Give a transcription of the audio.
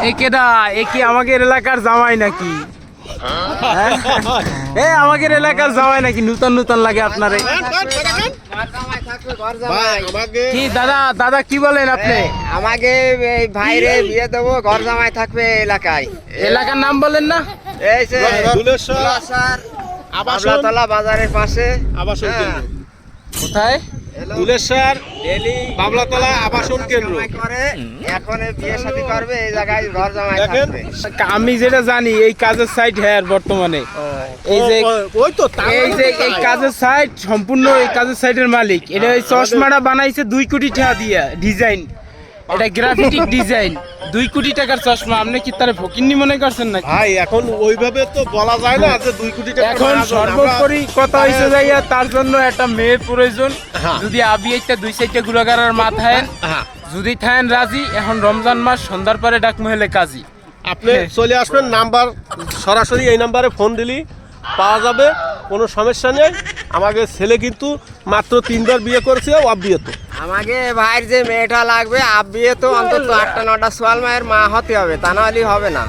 একেডা একি আমাদের এলাকার জামাই নাকি? এ আমাদের এলাকার জামাই নাকি? নূতন নূতন লাগে আপনারে। কি দাদা দাদা কি বলেন আপনি? আমাকে এই ভাইরে বিয়ে দেবো, ঘর জামাই থাকবে এলাকায়। এলাকার নাম বলেন না? এই যে দুলেশ্বর আবাসতলা বাজারের পাশে। আবাসন কেন্দ্র কোথায়? দুলেশ্বর ডেলি বাবলাতলা আবাসন কেন্দ্র। জামাই করে, এখন এই বিয়ে শাদী করবে, এই জায়গায় ঘর জামাই দেখেন। থাকবে। আমি যেটা জানি এই কাজের সাইট হ্যাঁ বর্তমানে এই যে ওই তো তার এই যে এই কাজের সাইট সম্পূর্ণ এই কাজের সাইটের মালিক। এটা এই চশমাটা বানাইছে 2 কোটি টাকা দিয়া ডিজাইন। এটা গ্রাফিটিক ডিজাইন 2 কোটি টাকার চশমা। আপনি কি তারে ফকিন্নি মনে করছেন নাকি? ভাই এখন ওইভাবে তো বলা যায় না যে 2 কোটি টাকা। এখন সর্বোপরি কথা হইছে যাইয়া তার জন্য একটা মেয়ের প্রয়োজন। হ্যাঁ। যদি আবি এইটা 2 4টা গুড়াগাড়ার মাথায় হ্যাঁ যদি থাকেন রাজি, এখন রমজান মাস সন্ধ্যার পরে ডাক মহলে কাজী। আপনি চলে আসবেন, নাম্বার সরাসরি এই নাম্বারে ফোন দিলি পাওয়া যাবে, কোনো সমস্যা নেই। আমাকে ছেলে কিন্তু মাত্র 3বার বিয়ে করেছে, অবিবাহিত। আমাকে ভাইয়ের যে মেয়েটা লাগবে, আপ বিয়ে তো অন্তত 8টা 9টা সোয়াল মায়ের মা হতে হবে, তা নাহলে হবে না।